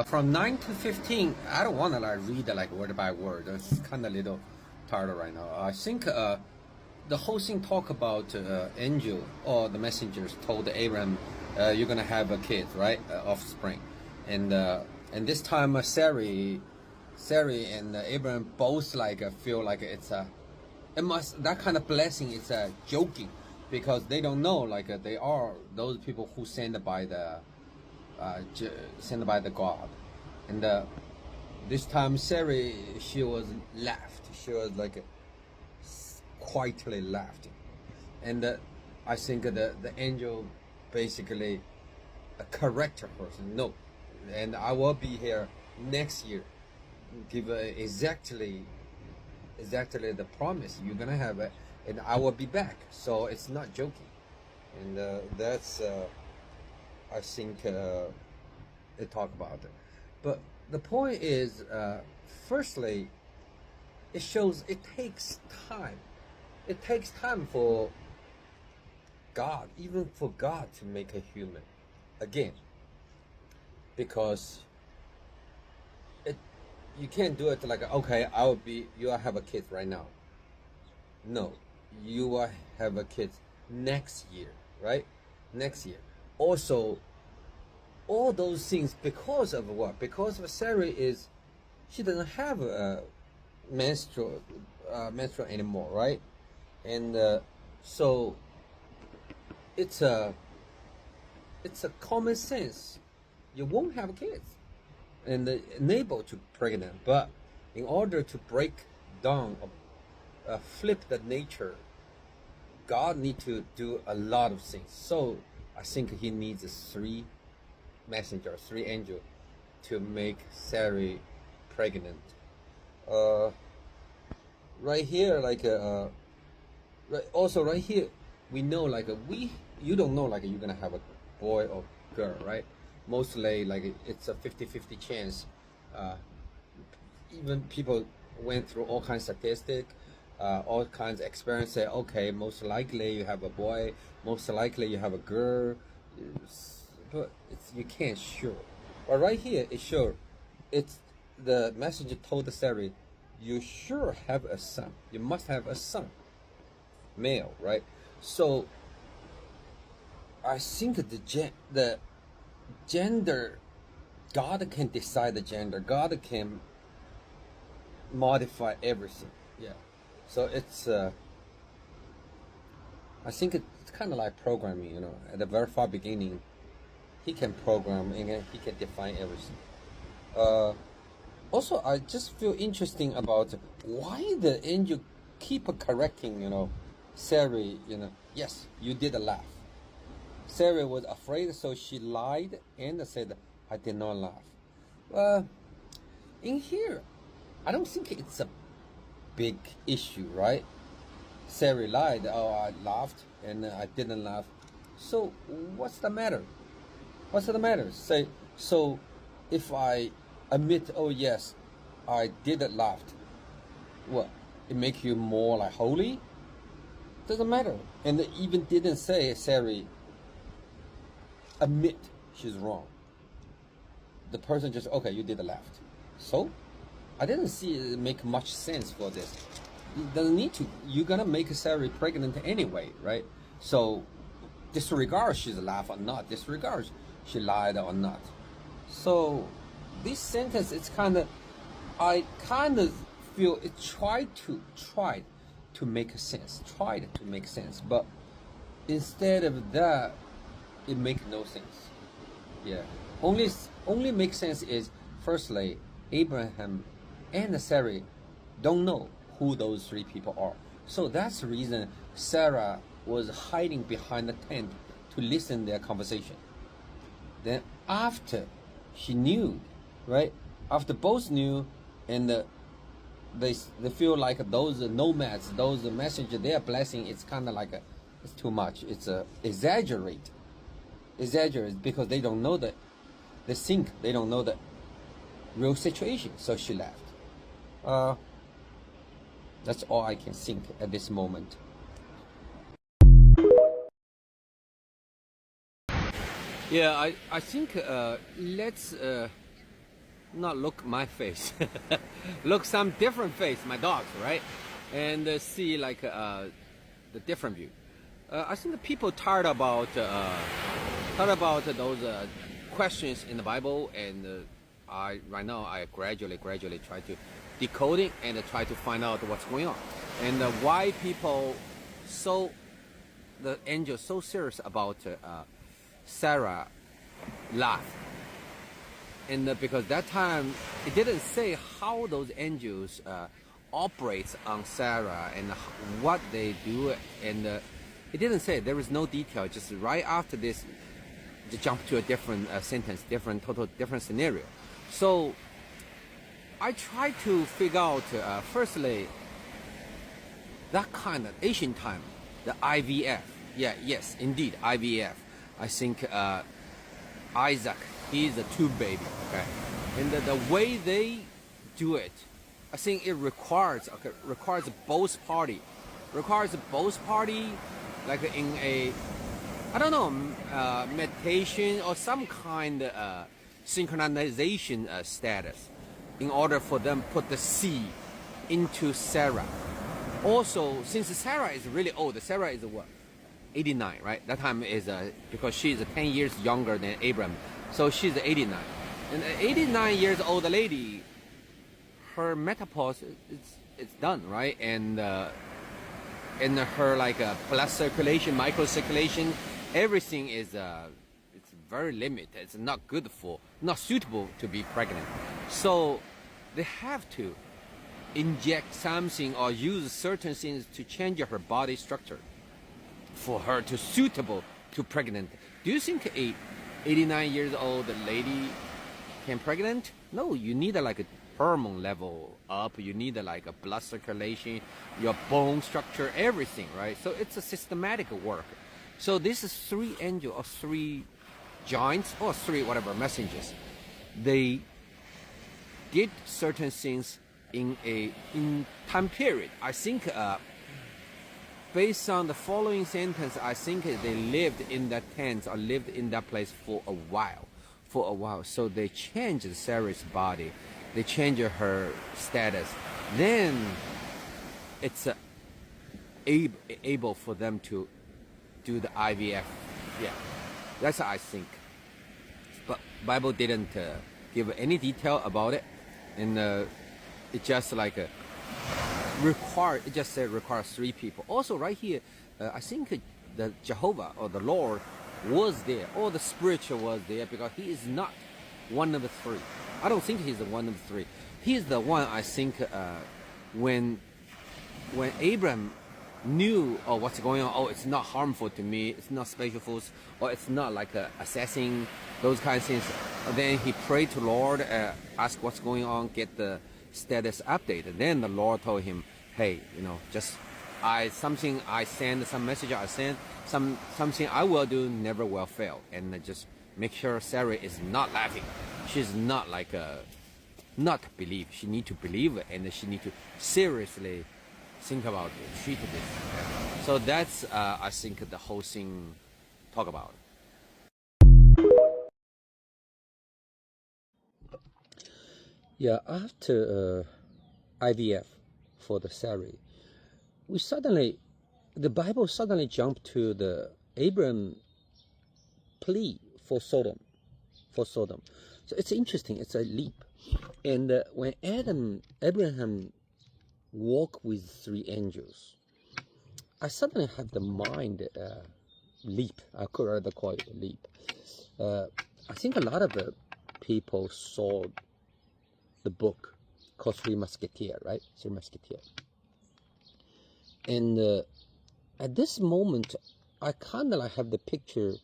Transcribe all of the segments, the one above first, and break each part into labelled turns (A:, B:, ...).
A: from 9 to 15, I don't want to like read like word by word. It's kind of little tired right now. I think the whole thing talk about angel or the messengers told Abraham, you're gonna have a kid, right? Offspring, and this time Sarai and Abraham both like feel like it must that kind of blessing is joking, because they don't know like they are those people who sent by the God, and this time Sarai, she was laughed. She was like quietly laughing, and I think the angel basically correct her. No, and I will be here next year. Give exactly the promise you're gonna have it, and I will be back. So it's not joking, and that's. I think they talk about it. But the point is, firstly, it shows it takes time. It takes time for God, even for God to make a human again. Because you can't do it like, okay, you will have a kid right now. No, you will have a kid next year, right? Next year. Also, all those things because of what? Because of Sarah she doesn't have a menstrual anymore, right? And so it's a common sense. You won't have kids and unable to pregnant, but in order to break down or flip the nature, God need to do a lot of things. So I think he needs three angels to make Sarah pregnant. Right here, like right here, we know like you don't know like you're gonna have a boy or girl, right? Mostly like it's a 50-50 chance. Even people went through all kinds of statistics, all kinds of experience. Say, okay, most likely you have a boy, most likely you have a girl, but you can't sure. But right here, it's sure. It's the messenger told Sarah, you sure have a son. You must have a son, male, right? So I think the gender, God can decide the gender. God can modify everything. Yeah. So it's I think it's kind of like programming. At the very far beginning, he can program and he can define everything. Also, I just feel interesting about why the angel keep correcting, Sarah. Yes, you did laugh. Sarah was afraid, so she lied and said, "I did not laugh." In here, I don't think it's a big issue, right? Sarah lied. Oh, I laughed and I didn't laugh. So what's the matter? What's the matter? Say so. If I admit, oh yes, I did laugh, what? It make you more like holy? Doesn't matter. And it even didn't say Sarah admit she's wrong. The person just, okay, you did laugh. So I didn't see it make much sense for this. It doesn't need to. You're gonna make Sarah pregnant anyway, right? So disregard she's laugh or not. Disregard she lied or not. So this sentence, I kind of feel it tried to make sense. Tried to make sense, but instead of that, it make no sense. Yeah. Only makes sense is firstly Abraham and Sarah don't know who those three people are. So that's the reason Sarah was hiding behind the tent to listen to their conversation. Then after she knew, right? After both knew, and they feel like those nomads, those messengers, their blessing, it's kind of like it's too much. It's exaggerate because they don't know they don't know the real situation. So she left. That's all I can think at this moment. Yeah, I think let's not look my face, look some different face, my dogs, right? And see like the different view. I think the people tired about those questions in the Bible, and right now I gradually try to decode it and try to find out what's going on, and why people the angel so serious about Sarah laugh. And because that time it didn't say how those angels operates on Sarah and what they do, and it didn't say. There is no detail. Just right after this, they jump to a different sentence, different scenario. So I try to figure out firstly that kind of Asian time, the IVF. Yeah, yes, indeed, IVF. I think Isaac, he's a tube baby, okay? And the way they do it, I think it requires both party, like in a, I don't know, meditation or some kind of synchronization status, in order for them put the seed into Sarah. Also, since Sarah is really old, Sarah is what, 89, right? That time is because she's 10 years younger than Abraham, so she's 89. And an 89 years old lady, her menopause it's done, right? And her like blood circulation, microcirculation, everything is it's very limited. It's not suitable to be pregnant. So they have to inject something or use certain things to change her body structure for her to suitable to pregnant. Do you think a 89 years old lady can pregnant? No, you need like a hormone level up, you need like a blood circulation, your bone structure, everything, right? So it's a systematic work. So this is 3 angels or 3 giants or 3 whatever messengers. They did certain things in time period. I think based on the following sentence, I think they lived in that tent or lived in that place for a while. So they changed Sarah's body, they changed her status. Then it's able for them to do the IVF. Yeah, that's what I think. But Bible didn't give any detail about it, and it just like it just said requires 3 people. Also right here, I think the Jehovah or the Lord was there, or the spiritual was there, because he is not one of the 3. I don't think he's the one of the 3. He's the one, I think, when Abraham knew what's going on, it's not harmful to me, it's not special foods, or it's not like assessing those kind of things. Then he prayed to Lord, ask what's going on, get the status update. And then the Lord told him, hey, just some message I send, something I will do never will fail. And just make sure Sarah is not laughing. She's not like not believe. She need to believe it, and she need to seriously think about it, treat this. So that's I think the whole thing talk about. Yeah, after IVF for the Sarah, the Bible suddenly jumped to the Abraham plea for Sodom. So it's interesting, it's a leap. And when Abraham walked with 3 angels, I suddenly have the mind leap. I could rather call it a leap. I think a lot of people saw the book called 3 Musketeers, right? 3 Musketeers. And at this moment, I kind of like have the picture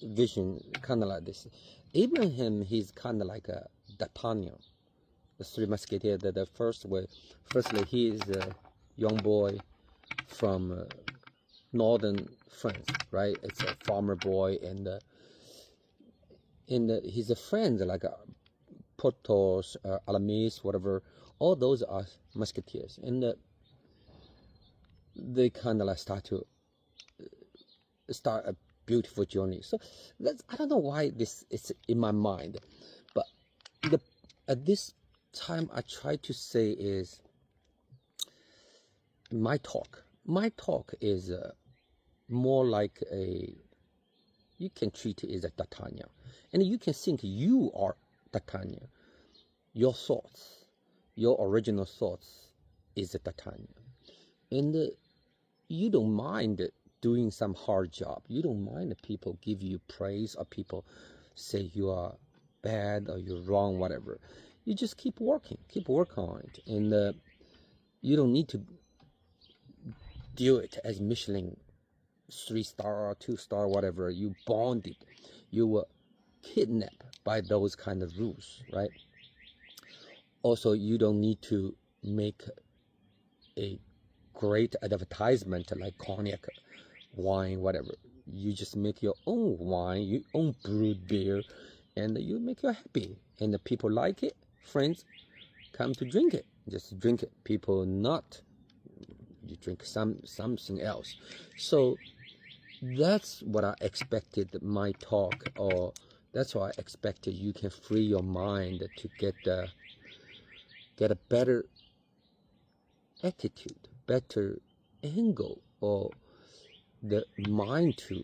A: vision, kind of like this. Abraham, he's kind of like a D'Artagnan, the 3 Musketeers. The firstly, he is a young boy from northern France, right? It's a farmer boy, and he's a friend like Porthos, Aramis, whatever. All those are musketeers, and they kind of like start a beautiful journey. So I don't know why this is in my mind, but at this time I try to say is my talk. My talk is more like you can treat it as a D'Artagnan, and you can think you are D'Artagnan. Your thoughts, your original thoughts is a D'Artagnan, and you don't mind doing some hard job. You don't mind that people give you praise or people say you are bad or you're wrong, whatever. You just keep working on it, and you don't need to do it as Michelin 3-star or 2-star, whatever. You bonded, you were kidnapped by those kind of rules, right? Also, you don't need to make a great advertisement like cognac, wine, whatever. You just make your own wine, your own brewed beer, and you make you happy. And the people like it. Friends come to drink it. Just drink it. People not, you drink something else. So that's what I expected my talk, or that's what I expected. You can free your mind to get a better attitude, better angle, or the mind to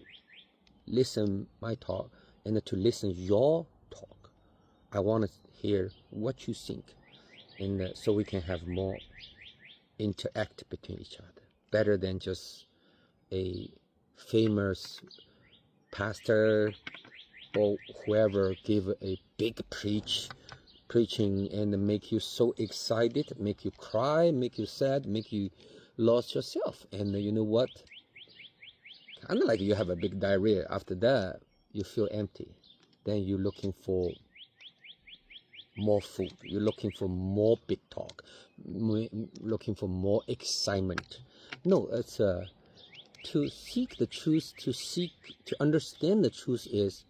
A: listen my talk and to listen your talk. I want to hear what you think, and so we can have more interact between each other, better than just a famous pastor or whoever give a big preaching and make you so excited, make you cry, make you sad, make you lost yourself. And you know what? Kind of like you have a big diarrhea. After that, you feel empty. Then you're looking for more food. You're looking for more big talk, looking for more excitement. No, it's to seek the truth, to understand the truth is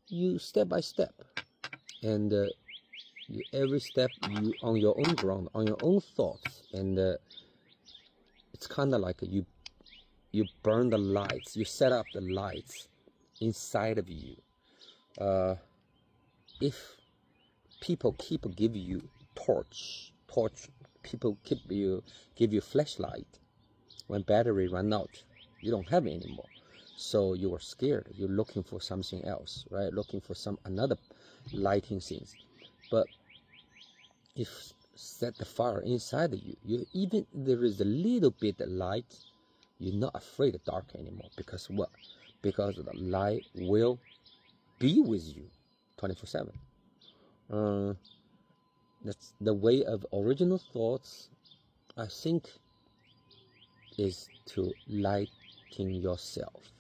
A: you step by step, and every step you on your own ground, on your own thoughts, and it's kind of like you burn the lights, you set up the lights inside of you. If people keep give you torch, people give you flashlight, when battery run out, you don't have it anymore. So you are scared. You're looking for something else, right? Looking for another lighting things. But if set the fire inside of you, even there is a little bit of light, you're not afraid of dark anymore. Because what? Because the light will be with you 24/7. That's the way of original thoughts, I think, is to lighting yourself.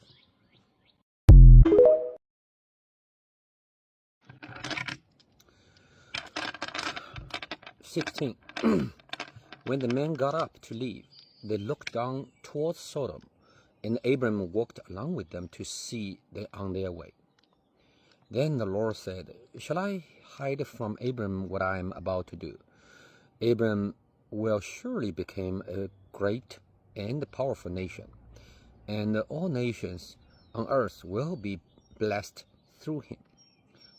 A: 16. When the men got up to leave, they looked down towards Sodom, and Abram walked along with them to see them on their way. Then the Lord said, "Shall I hide from Abram what I am about to do?" Abram will surely become a great and powerful nation, and all nations on earth will be blessed through him.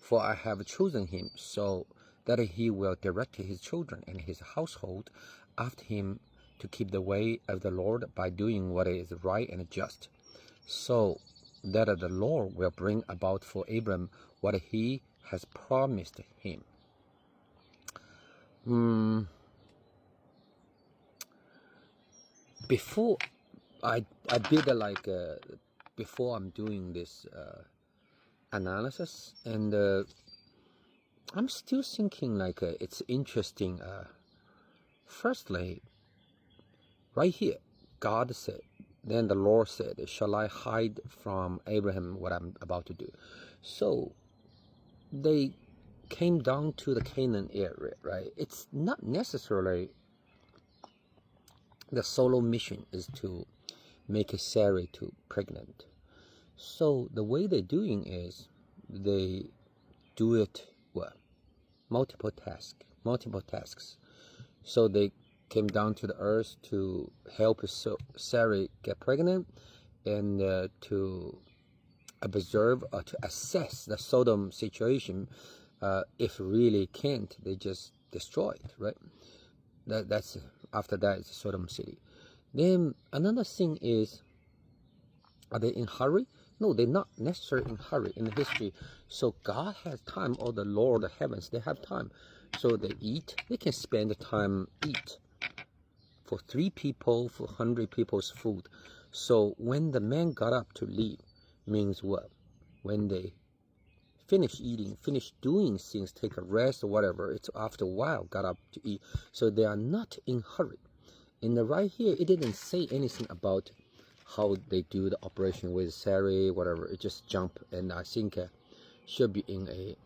A: For I have chosen him so that he will direct his children and his household after him to keep the way of the Lord by doing what is right and just, so that the Lord will bring about for Abram what he has promised him. Before I did before I'm doing this analysis, and I'm still thinking it's interesting. Firstly, right here, God said, then the Lord said, "Shall I hide from Abraham what I'm about to do?" So they came down to the Canaan area, right? It's not necessarily the solo mission is to make Sarah too pregnant. So the way they're doing is they do it multiple tasks. So they came down to the earth to help Sarah get pregnant, and to observe or to assess the Sodom situation. If really can't, they just destroy it, right? That's after that it's Sodom city. Then another thing is, are they in hurry? No, they're not necessarily in hurry in the history. So God has time, or the Lord of heavens, they have time. So they eat, they can spend the time eat. For 3 people, for 100 people's food. So when the man got up to leave, means what? When they finish eating, finish doing things, take a rest or whatever, it's after a while got up to eat. So they are not in hurry. In the right here, it didn't say anything about how they do the operation with Sarai, whatever. It just jump, and I think should be in a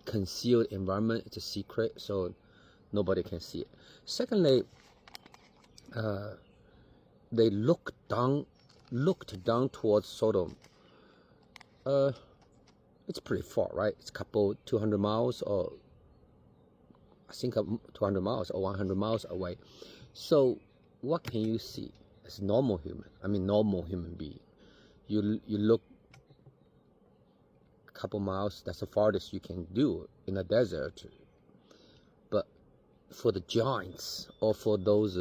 A: concealed environment. It's a secret, so nobody can see it. Secondly, they looked down towards Sodom. It's pretty far, right? It's a couple 200 miles, or I think 200 miles or 100 miles away. So what can you see as normal human being? You look a couple miles, that's the farthest you can do in a desert. But for the giants, or for those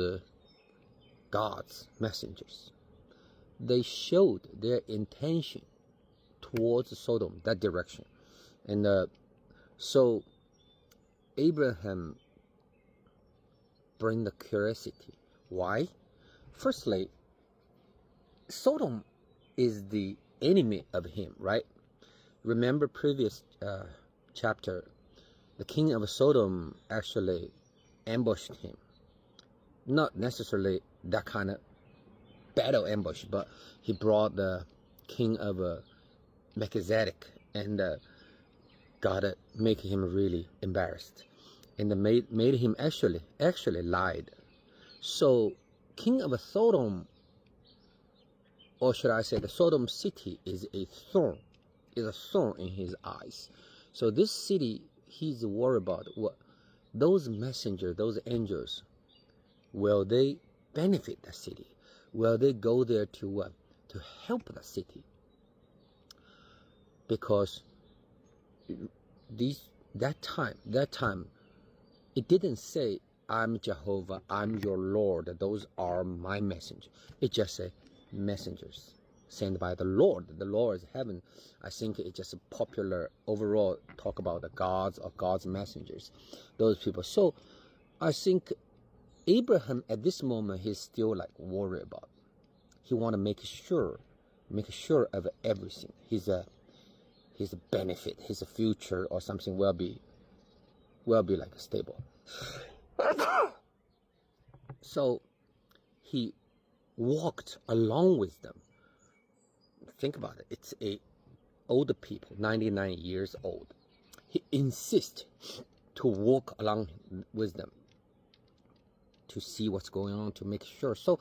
A: God's messengers, they showed their intention towards Sodom, that direction. And so Abraham bring the curiosity. Why? Firstly, Sodom is the enemy of him, right? Remember previous chapter, the king of Sodom actually ambushed him. Not necessarily that kind of battle ambush, but he brought the king of Melchizedek, and got to make him really embarrassed, and made him actually lied. So king of Sodom, or should I say the Sodom city, is a thorn in his eyes. So this city, he's worried about what those messengers, those angels, will they benefit the city? Will they go there to help the city? Because that time, it didn't say, I'm Jehovah, I'm your Lord, those are my messengers. It just said messengers sent by the Lord. The Lord is heaven. I think it's just a popular overall talk about the gods or God's messengers, those people. So I think Abraham at this moment, he's still like worried about. He want to make sure of everything. His benefit, his future or something will be like stable. So he walked along with them. Think about it. It's a older people, 99 years old. He insists to walk along with them to see what's going on, to make sure. So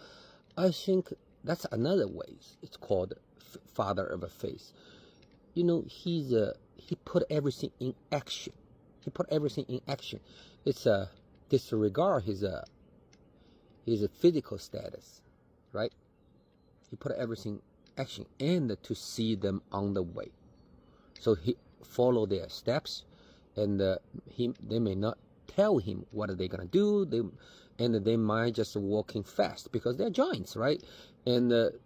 A: I think that's another way. It's called father of a faith. You know, he put everything in action. It's disregard his physical status, right? He put everything in action, and to see them on the way. So he follow their steps, and they may not tell him what are they gonna do. They might just walking fast because they're giants, right? And the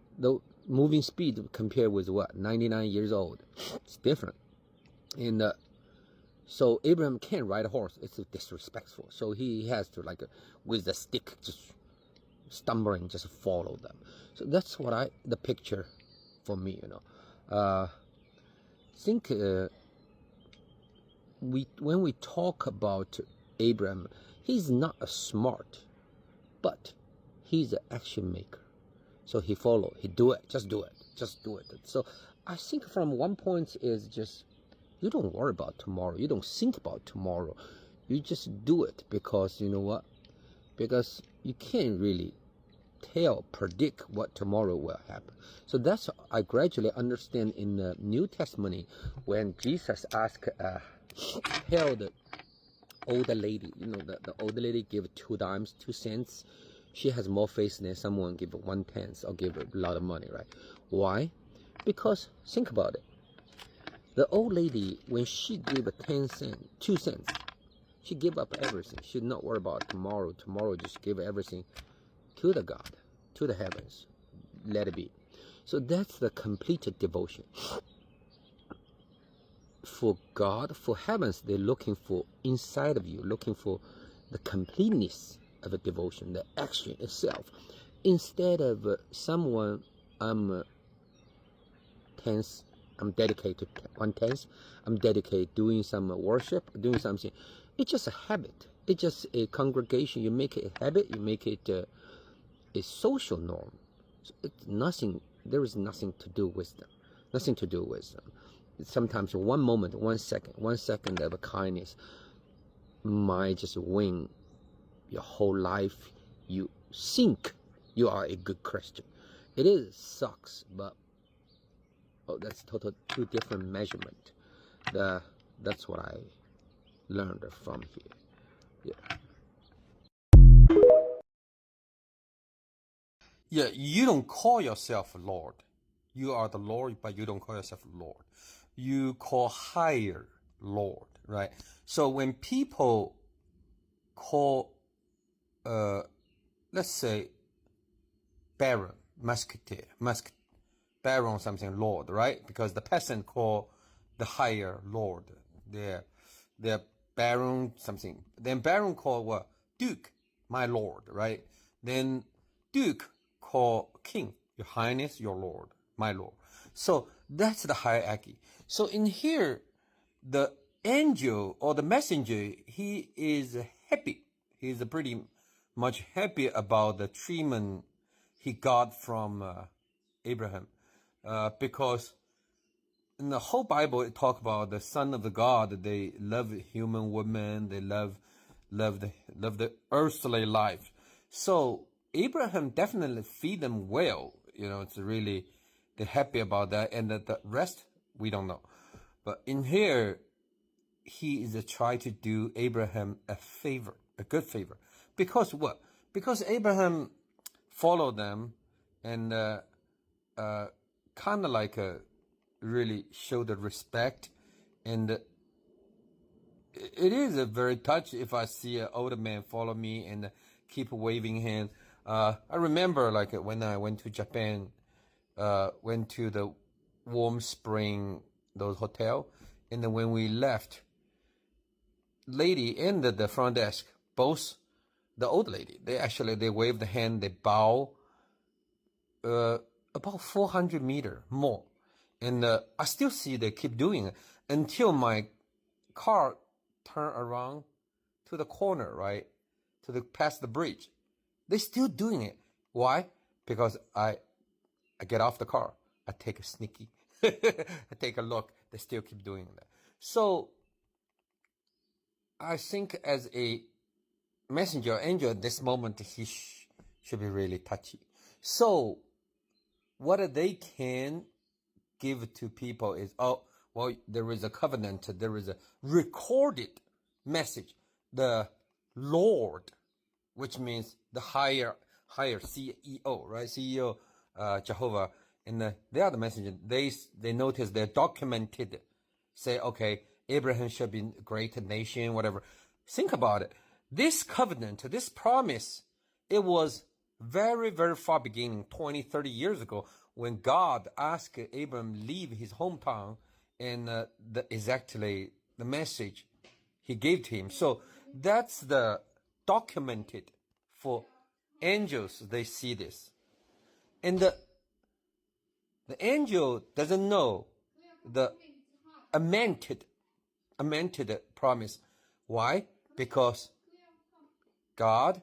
A: moving speed compared with what, 99 years old, it's different. And so Abraham can't ride a horse. It's disrespectful. So he has to, like, with the stick, just stumbling, just follow them. So that's what the picture for me, you know. Think when we talk about Abraham, he's not a smart, but he's an action maker. So he follow, he do it, just do it. So I think from one point is just, you don't worry about tomorrow. You don't think about tomorrow. You just do it, because you know what? Because you can't really predict what tomorrow will happen. So that's I gradually understand in the New Testament when Jesus asked held older lady, you know, the older lady give 2 dimes, 2 cents. She has more faith than someone give 1/10 or give a lot of money, right? Why? Because think about it. The old lady, when she gave a 10 cents, 2 cents, she gave up everything. She did not worry about tomorrow. Tomorrow just give everything to the God, to the heavens. Let it be. So that's the completed devotion. For God, for heavens, they're looking for inside of you, looking for the completeness of a devotion, the action itself. Instead of someone, I'm tense, I'm dedicated 1/10, I'm dedicated doing some worship, doing something. It's just a habit. It's just a congregation. You make it a habit, you make it a social norm. So it's nothing, there is nothing to do with them. Nothing to do with them. Sometimes one moment, 1 second of a kindness might just win your whole life. You think you are a good Christian. It is sucks, but that's total two different measurement. That's what I learned from here. Yeah. Yeah, you don't call yourself Lord. You are the Lord, but you don't call yourself Lord. You call higher Lord, right? So when people call, let's say, Baron, musketeer, Baron something Lord, right? Because the peasant call the higher Lord, their Baron something. Then Baron call what? Duke, my Lord, right? Then Duke call King, Your Highness, your Lord, my Lord. So that's the hierarchy. So in here, the angel or the messenger, he is happy. He's pretty much happy about the treatment he got from Abraham, because in the whole Bible it talks about the Son of the God. They love human women. They love the earthly life. So Abraham definitely feed them well. It's really, they're happy about that, and the rest we don't know. But in here, he is trying to do Abraham a favor, a good favor. Because what? Because Abraham followed them and kind of like really show the respect. And it is a very touch if I see an older man follow me and keep waving hand. I remember like when I went to Japan, went to the Warm Spring, those hotel, and then when we left, lady and the front desk, both the old lady, they wave the hand, they bow about 400 meter more. And I still see they keep doing it until my car turn around to the corner, right? Past the bridge. They're still doing it. Why? Because I get off the car. I take a sneaky. I take a look. They still keep doing that. So I think as a messenger angel at this moment, he should be really touchy. So what they can give to people is, there is a covenant, there is a recorded message. The Lord, which means the higher CEO, right? CEO, Jehovah, and they are the messenger. They notice they're documented. Say, okay, Abraham should be a great nation, whatever. Think about it. This covenant, this promise, it was very, very far beginning, 20, 30 years ago, when God asked Abraham leave his hometown, and exactly the message he gave to him. So that's the documented for angels. They see this, and the angel doesn't know the amended promise. Why? Because God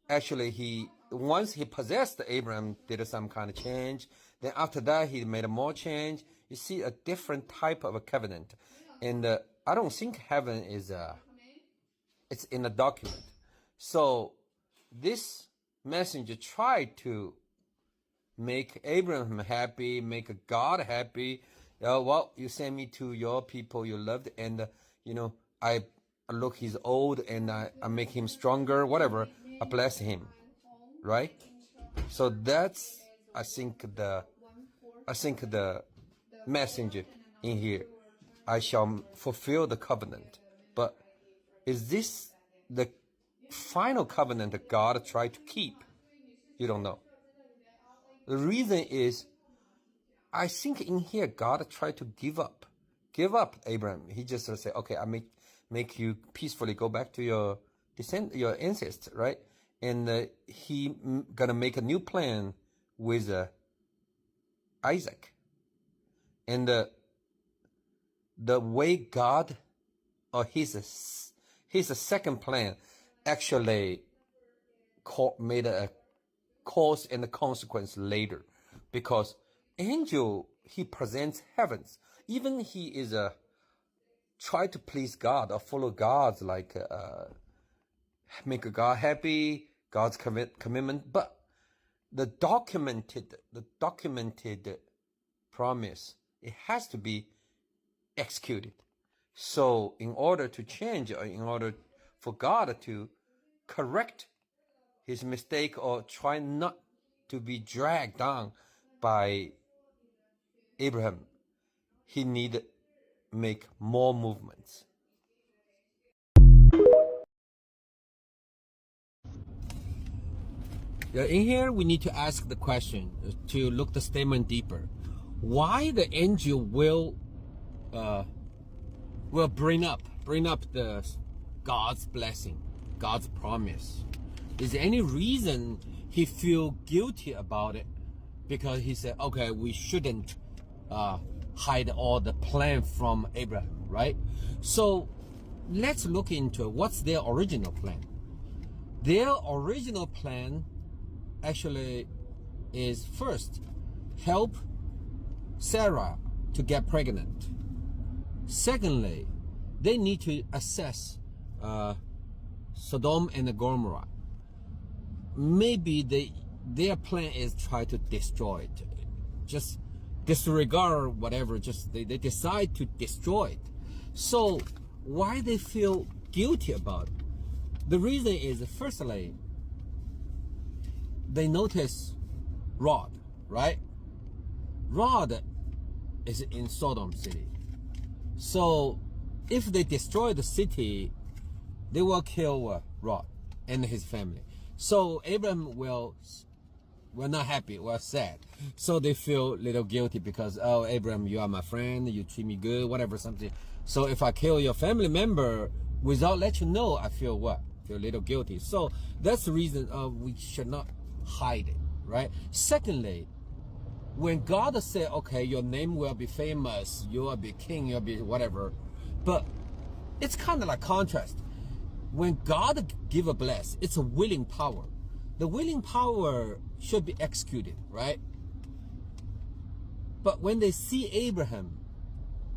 A: actually, once he possessed Abraham, did some kind of change. Then after that, he made more change. You see a different type of a covenant. And I don't think heaven is it's in a document. So this messenger tried to make Abraham happy, make God happy. Well, you send me to your people you loved, and I look, he's old, and I make him stronger, whatever. I bless him, right? So that's I think the message in here. I shall fulfill the covenant. But is this the final covenant that God tried to keep? You don't know. The reason is, I think in here God tried to give up Abraham. He just said, okay, I make you peacefully go back to your ancestors, right? And he gonna make a new plan with Isaac. And the way God, or his second plan, actually made a cause and a consequence later, because angel, he presents heavens. Even he is try to please God or follow God's like make God happy, God's commitment, but the documented promise, it has to be executed. So in order to change, or in order for God to correct his mistake, or try not to be dragged down by Abraham, he needed make more movements. Yeah, in here we need to ask the question, to look the statement deeper. Why the angel will bring up the God's blessing, God's promise? Is there any reason he feel guilty about it? Because he said, okay, we shouldn't hide all the plan from Abraham, right? So let's look into what's their original plan. Their original plan actually is, first, help Sarah to get pregnant. Secondly, they need to assess Sodom and Gomorrah. Maybe their plan is try to destroy it, just disregard whatever, just they decide to destroy it. So why they feel guilty about it? The reason is, firstly, they notice Lot, right? Lot is in Sodom city. So if they destroy the city, they will kill Lot and his family. So Abraham will not happy, will sad. So they feel a little guilty because, oh, Abraham, you are my friend, you treat me good, whatever, something. So if I kill your family member without let you know, I feel what? Feel a little guilty. So that's the reason we should not hide it, right? Secondly, when God said, okay, your name will be famous, you will be king, you'll be whatever, but it's kind of like contrast. When God give a bless, it's a willing power. The willing power should be executed, right? But when they see Abraham,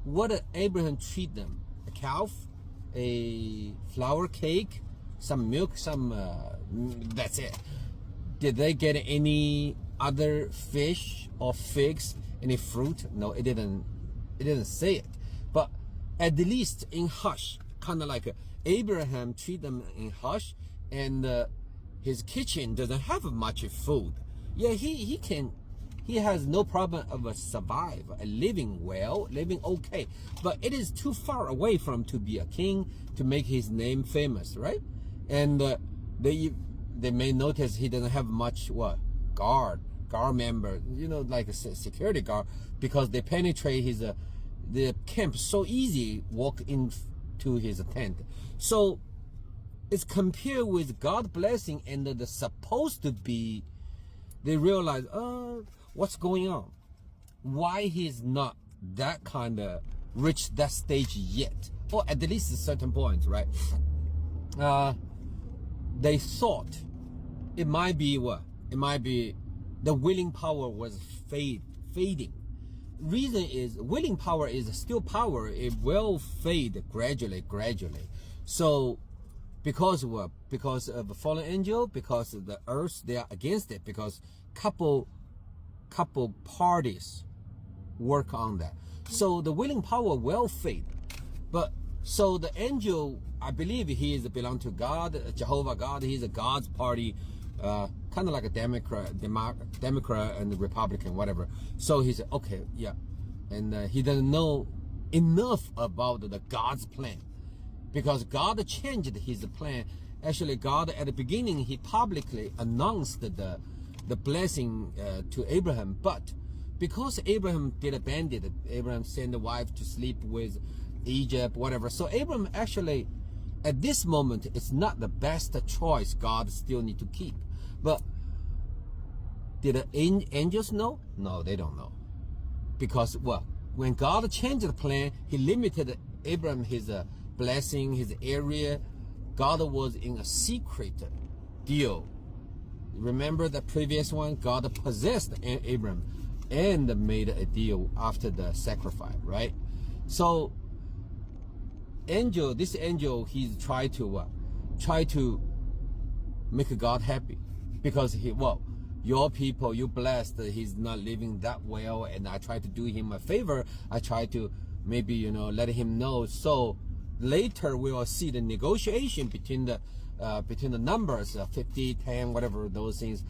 A: what did Abraham treat them? A calf, a flour cake, some milk, that's it. Did they get any other fish or figs, any fruit? No, it didn't say it. But at the least in hush, kind of like Abraham treat them in hush, and his kitchen doesn't have much food. Yeah, he has no problem of survive, living well, living okay. But it is too far away from to be a king, to make his name famous, right? And they may notice he doesn't have much guard member, like a security guard, because they penetrate the camp so easy, walk into his tent. So it's compared with God blessing and the supposed to be, they realize, what's going on? Why he's not that kind of reached that stage yet, or at least a certain point, right? They thought it might be the willing power was fading. Reason is, willing power is still power. It will fade gradually. So because of the fallen angel, because of the earth, they are against it, because couple parties work on that. So the willing power will fade. But so the angel, I believe he belong to God, Jehovah God. He's a God's party, kind of like a Democrat and the Republican, whatever. So he said, okay, yeah, and he doesn't know enough about the God's plan, because God changed his plan. Actually, God at the beginning, he publicly announced the blessing to Abraham, but because Abraham did abandon it, Abraham sent the wife to sleep with Egypt, whatever. So Abraham actually, at this moment, it's not the best choice. God still need to keep. But did the angels know? No, they don't know. Because, well, when God changed the plan, he limited Abraham, his blessing, his area. God was in a secret deal. Remember the previous one? God possessed Abraham and made a deal after the sacrifice, right? So this angel, he's try to make God happy, because your people, you blessed, he's not living that well, and I try to do him a favor. I try to maybe, let him know. So later we will see the negotiation between the numbers, 50, 10, whatever, those things.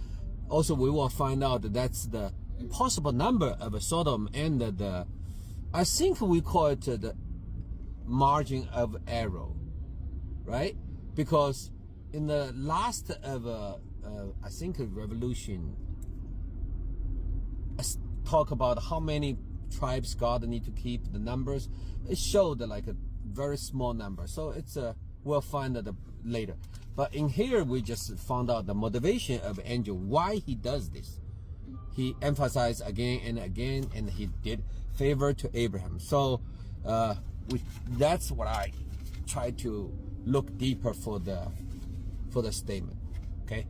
A: Also, we will find out that that's the possible number of Sodom and I think we call it the margin of error, right? Because in the last of I think a revolution, talk about how many tribes God need to keep, the numbers, it showed like a very small number. So it's we'll find that later. But in here we just found out the motivation of angel, why he does this. He emphasized again and again, and he did favor to Abraham. So that's what I try to look deeper for the statement. Okay.